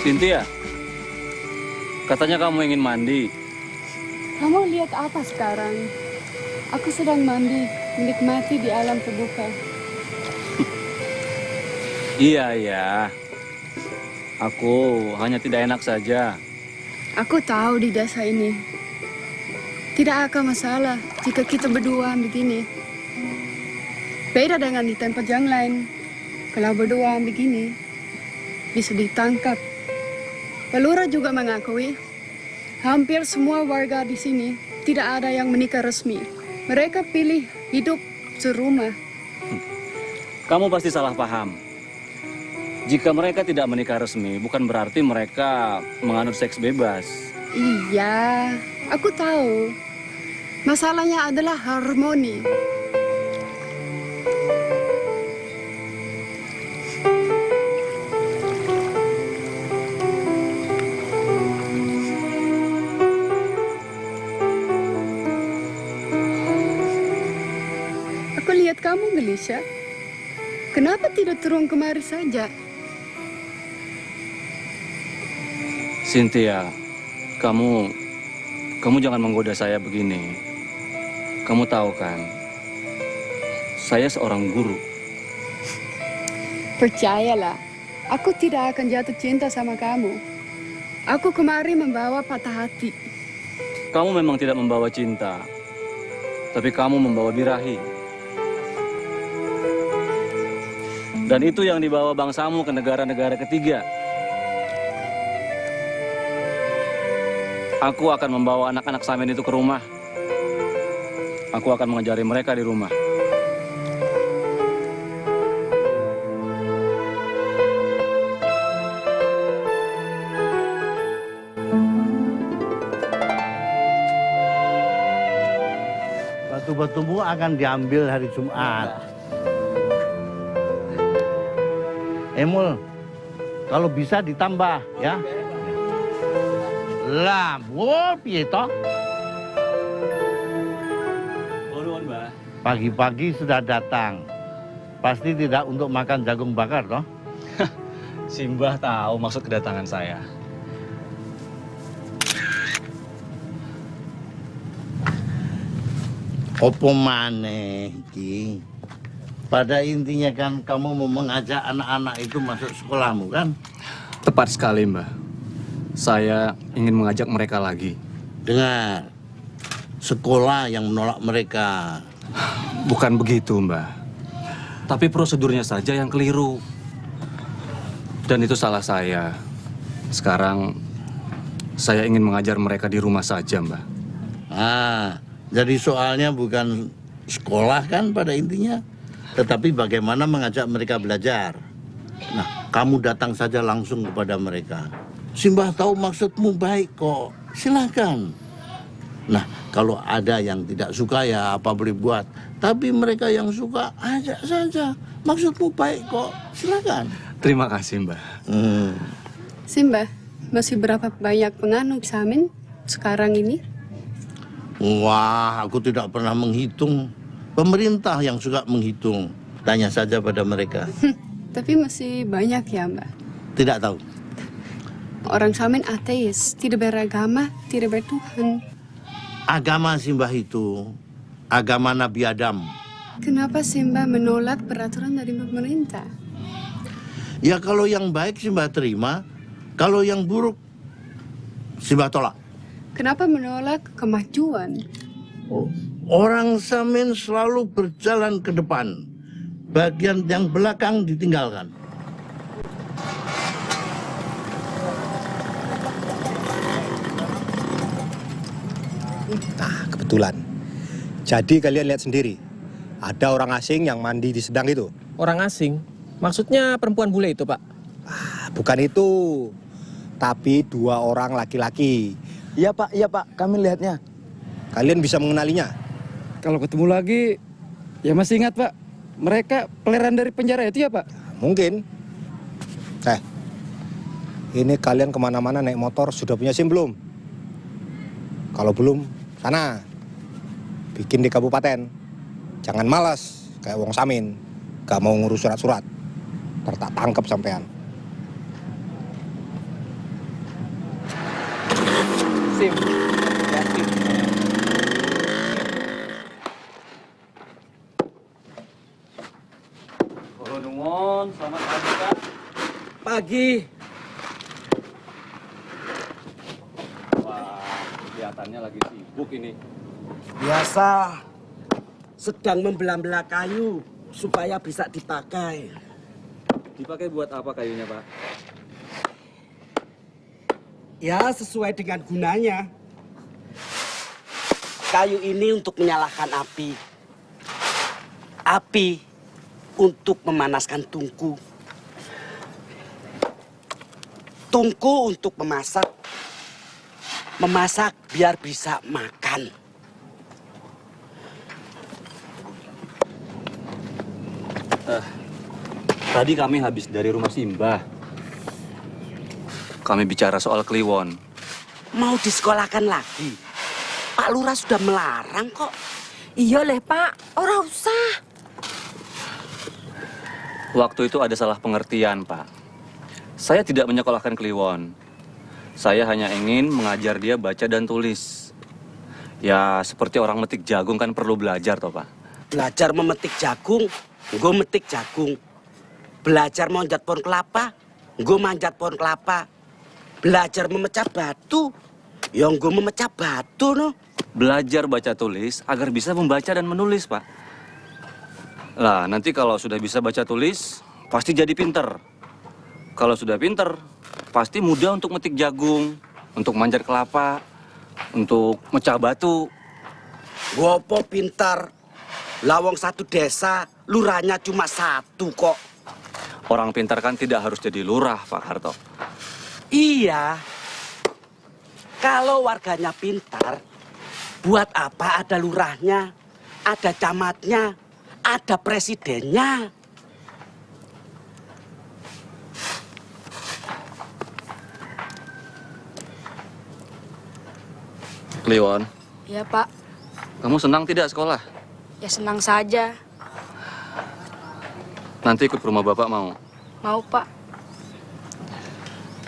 Cynthia, katanya kamu ingin mandi. Kamu lihat apa sekarang? Aku sedang mandi, menikmati di alam terbuka. Iya. Aku hanya tidak enak saja. Aku tahu di desa ini tidak akan masalah jika kita berdua begini. Beda dengan di tempat yang lain. Kalau berdua begini, bisa ditangkap. Pelura juga mengakui, hampir semua warga di sini tidak ada yang menikah resmi. Mereka pilih hidup serumah. Kamu pasti salah paham. Jika mereka tidak menikah resmi, bukan berarti mereka menganut seks bebas. Iya, aku tahu. Masalahnya adalah harmoni. Aku lihat kamu gelisah. Kenapa tidak turun kemari saja? Cynthia, kamu jangan menggoda saya begini. Kamu tahu kan, saya seorang guru. Percayalah, aku tidak akan jatuh cinta sama kamu. Aku kemari membawa patah hati. Kamu memang tidak membawa cinta, tapi kamu membawa birahi. Dan itu yang dibawa bangsamu ke negara-negara ketiga. Aku akan membawa anak-anak Samin itu ke rumah. Aku akan mengajari mereka di rumah. Batu-batumu akan diambil hari Jumat. Emul, kalau bisa ditambah ya. Lah, piye toh? Pagi-pagi sudah datang. Pasti tidak untuk makan jagung bakar toh? Simbah tahu maksud kedatangan saya. Opo maneh iki? Pada intinya kan kamu mau mengajak anak-anak itu masuk sekolahmu kan? Tepat sekali, Mbah. Saya ingin mengajak mereka lagi. Dengar, sekolah yang menolak mereka. Bukan begitu, Mbah. Tapi prosedurnya saja yang keliru. Dan itu salah saya. Sekarang, saya ingin mengajar mereka di rumah saja, Mbah. Jadi soalnya bukan sekolah kan pada intinya. Tetapi bagaimana mengajak mereka belajar. Nah, kamu datang saja langsung kepada mereka. Simbah tahu maksudmu baik kok. Silakan. Nah, kalau ada yang tidak suka ya apa boleh buat. Tapi mereka yang suka ajak saja. Maksudmu baik kok. Silakan. Terima kasih, Mbah. Simbah, masih berapa banyak penganut Samin sekarang ini? Wah, aku tidak pernah menghitung. Pemerintah yang suka menghitung. Tanya saja pada mereka. Tapi masih banyak ya, Mbak? Tidak tahu. Orang Samin ateis, tidak beragama, tidak bertuhan. Agama Simbah itu agama Nabi Adam. Kenapa Simbah menolak peraturan dari pemerintah? Ya kalau yang baik Simbah terima, kalau yang buruk Simbah tolak. Kenapa menolak kemajuan? Orang Samin selalu berjalan ke depan. Bagian yang belakang ditinggalkan. Nah, kebetulan. Jadi kalian lihat sendiri. Ada orang asing yang mandi di sedang itu. Orang asing? Maksudnya perempuan bule itu, Pak? Bukan itu. Tapi 2 orang laki-laki. Iya Pak, kami lihatnya. Kalian bisa mengenalinya? Kalau ketemu lagi, ya masih ingat Pak. Mereka peleran dari penjara itu ya Pak? Mungkin. Ini kalian kemana-mana naik motor sudah punya SIM belum? Kalau belum, sana. Bikin di kabupaten. Jangan malas, kayak wong Samin. Gak mau ngurus surat-surat. Ntar tak tangkep sampean. Sim. Yakin. Halo Numon, selamat pagi Kak. Pagi. Wah, kelihatannya lagi sibuk ini. Biasa, sedang membelah-belah kayu supaya bisa dipakai. Dipakai buat apa kayunya Pak? Ya, sesuai dengan gunanya. Kayu ini untuk menyalakan api. Api untuk memanaskan tungku. Tungku untuk memasak. Memasak biar bisa makan. Tadi kami habis dari rumah Simbah. Kami bicara soal Kliwon. Mau disekolahkan lagi? Pak Lurah sudah melarang kok. Iya leh Pak, ora usah. Waktu itu ada salah pengertian, Pak. Saya tidak menyekolahkan Kliwon. Saya hanya ingin mengajar dia baca dan tulis. Ya, seperti orang metik jagung kan perlu belajar, toh, Pak. Belajar memetik jagung, gue metik jagung. Belajar manjat pohon kelapa, gue manjat pohon kelapa. Belajar memecah batu, yang gue memecah batu, no. Belajar baca tulis agar bisa membaca dan menulis, Pak. Lah, nanti kalau sudah bisa baca tulis, pasti jadi pinter. Kalau sudah pinter, pasti mudah untuk metik jagung, untuk manjat kelapa, untuk mecah batu. Gopo pintar, lawang satu desa, lurahnya cuma satu kok. Orang pintar kan tidak harus jadi lurah, Pak Harto. Iya, kalau warganya pintar, buat apa ada lurahnya, ada camatnya, ada presidennya. Kliwon, Ya Pak, kamu senang tidak sekolah? ya senang saja. Nanti ikut ke rumah Bapak mau? Mau Pak.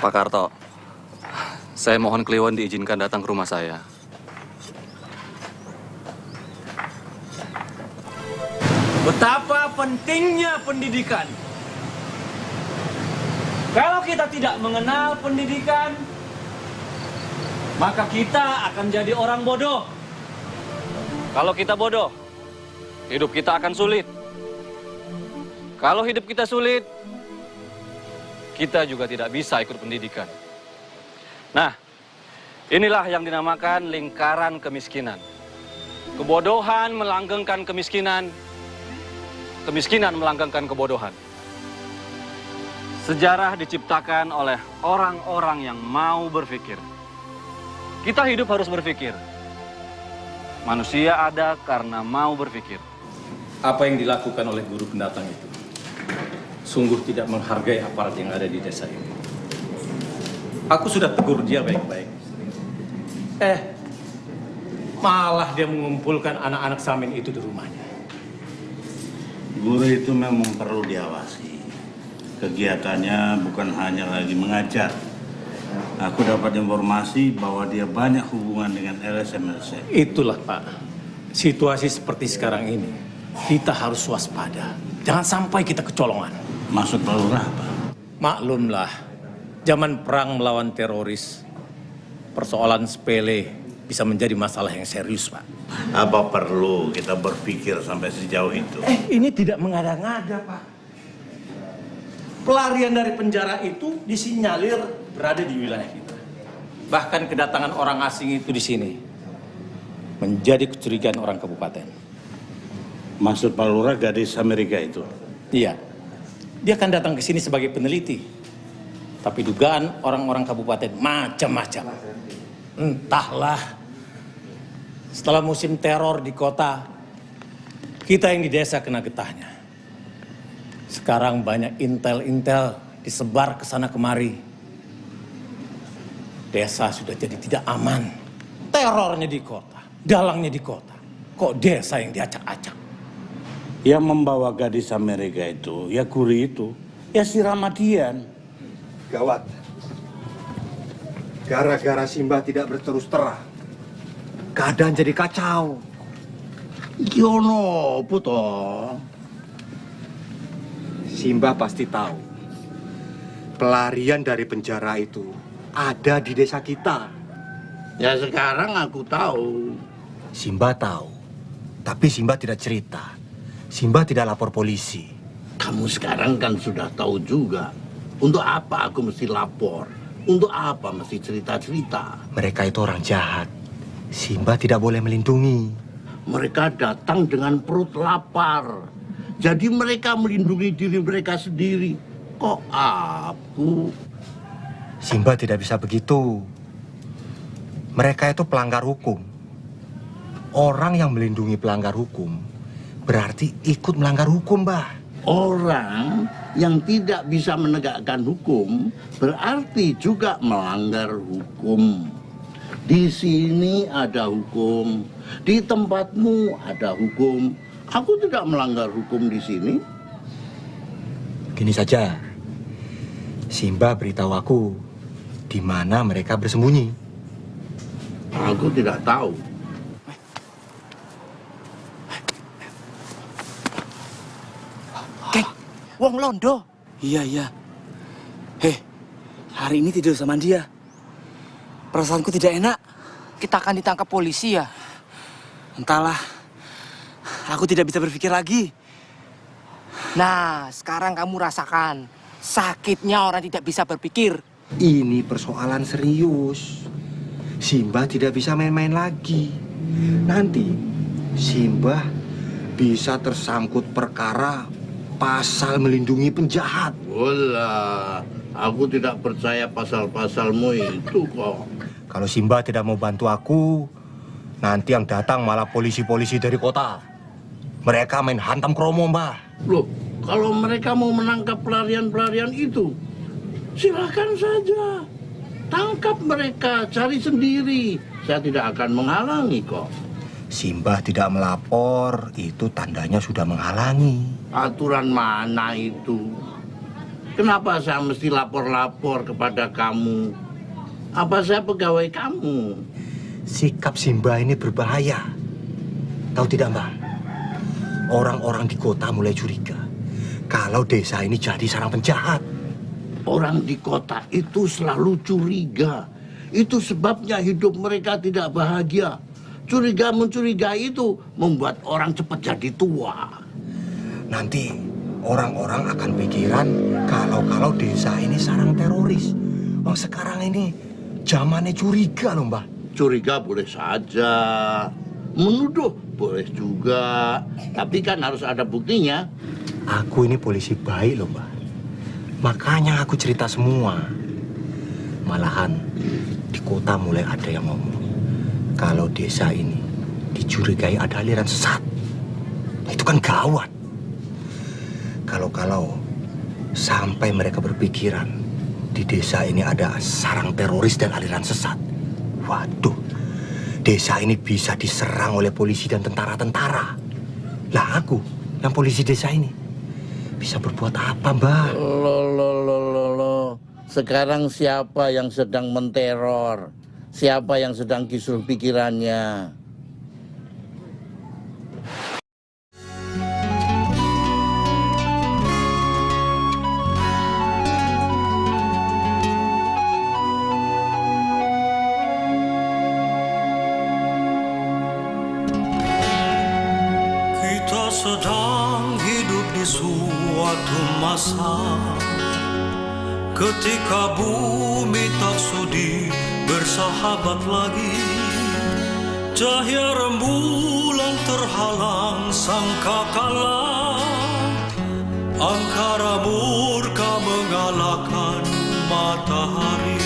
Pak Karto, saya mohon Kliwon diizinkan datang ke rumah saya. Betapa pentingnya pendidikan. Kalau kita tidak mengenal pendidikan, maka kita akan jadi orang bodoh. Kalau kita bodoh, hidup kita akan sulit. Kalau hidup kita sulit, kita juga tidak bisa ikut pendidikan. Nah, inilah yang dinamakan lingkaran kemiskinan. Kebodohan melanggengkan kemiskinan, kemiskinan melanggengkan kebodohan. Sejarah diciptakan oleh orang-orang yang mau berpikir. Kita hidup harus berpikir. Manusia ada karena mau berpikir. Apa yang dilakukan oleh guru pendatang itu sungguh tidak menghargai aparat yang ada di desa ini. Aku sudah tegur dia baik-baik. Malah dia mengumpulkan anak-anak Samin itu di rumahnya. Guru itu memang perlu diawasi. Kegiatannya bukan hanya lagi mengajar. Aku dapat informasi bahwa dia banyak hubungan dengan LSM-LSM. Itulah Pak, situasi seperti sekarang ini, kita harus waspada. Jangan sampai kita kecolongan. Maksud Pak Lurah apa? Maklumlah, zaman perang melawan teroris, persoalan sepele bisa menjadi masalah yang serius, Pak. Apa perlu kita berpikir sampai sejauh itu? Ini tidak mengada-ngada, Pak. Pelarian dari penjara itu disinyalir berada di wilayah kita. Bahkan kedatangan orang asing itu di sini menjadi kecurigaan orang kabupaten. Maksud Pak Lurah gadis Amerika itu? Iya, dia akan datang ke sini sebagai peneliti. Tapi dugaan orang-orang kabupaten macam-macam. Entahlah. Setelah musim teror di kota, kita yang di desa kena getahnya. Sekarang banyak intel-intel disebar ke sana kemari. Desa sudah jadi tidak aman. Terornya di kota, dalangnya di kota. Kok desa yang diacak-acak? Yang membawa gadis Amerika itu, ya guru itu, ya si Ramadian. Gawat. Gara-gara Simba tidak berterus terang, keadaan jadi kacau. Yono, puto. Simba pasti tahu pelarian dari penjara itu ada di desa kita. Ya sekarang aku tahu. Simba tahu, tapi Simba tidak cerita. Simba tidak lapor polisi. Kamu sekarang kan sudah tahu juga. Untuk apa aku mesti lapor? Untuk apa mesti cerita-cerita? Mereka itu orang jahat. Simba tidak boleh melindungi. Mereka datang dengan perut lapar. Jadi mereka melindungi diri mereka sendiri. Kok aku? Simba tidak bisa begitu. Mereka itu pelanggar hukum. Orang yang melindungi pelanggar hukum berarti ikut melanggar hukum, Mbah. Orang yang tidak bisa menegakkan hukum berarti juga melanggar hukum. Di sini ada hukum, di tempatmu ada hukum. Aku tidak melanggar hukum di sini. Gini saja, Simba beritahu aku di mana mereka bersembunyi. Aku tidak tahu. Keng, wong londo. Iya. Hari ini tidur sama dia. Perasaanku tidak enak. Kita akan ditangkap polisi ya? Entahlah. Aku tidak bisa berpikir lagi. Nah, sekarang kamu rasakan sakitnya orang tidak bisa berpikir. Ini persoalan serius. Simba tidak bisa main-main lagi. Nanti Simba bisa tersangkut perkara pasal melindungi penjahat. Wala, aku tidak percaya pasal-pasalmu itu kok. Kalau Simba tidak mau bantu aku, nanti yang datang malah polisi-polisi dari kota. Mereka main hantam kromo, Mbah. Loh, kalau mereka mau menangkap pelarian-pelarian itu, silakan saja. Tangkap mereka, cari sendiri. Saya tidak akan menghalangi kok. Simba tidak melapor, itu tandanya sudah menghalangi. Aturan mana itu? Kenapa saya mesti lapor-lapor kepada kamu? Apa saya pegawai kamu? Sikap Simba ini berbahaya. Tahu tidak, Mbah? Orang-orang di kota mulai curiga kalau desa ini jadi sarang penjahat. Orang di kota itu selalu curiga. Itu sebabnya hidup mereka tidak bahagia. Curiga-mencurigai itu membuat orang cepat jadi tua. Nanti orang-orang akan pikiran kalau desa ini sarang teroris. Oh, sekarang ini zamannya curiga loh, Mbah. Curiga boleh saja. Menuduh boleh juga. Tapi kan harus ada buktinya. Aku ini polisi baik loh, Mbah. Makanya aku cerita semua. Malahan di kota mulai ada yang ngomong kalau desa ini dicurigai ada aliran sesat. Itu kan gawat. Kalau sampai mereka berpikiran di desa ini ada sarang teroris dan aliran sesat. Waduh, desa ini bisa diserang oleh polisi dan tentara-tentara. Lah aku, yang polisi desa ini, bisa berbuat apa, Mbak? Loh. Sekarang siapa yang sedang menteror? Siapa yang sedang kisuh pikirannya? Kita sedang hidup di suatu masa ketika bumi tak sudi bersahabat lagi. Cahaya rembulan terhalang sangkakala, angkara murka mengalahkan matahari.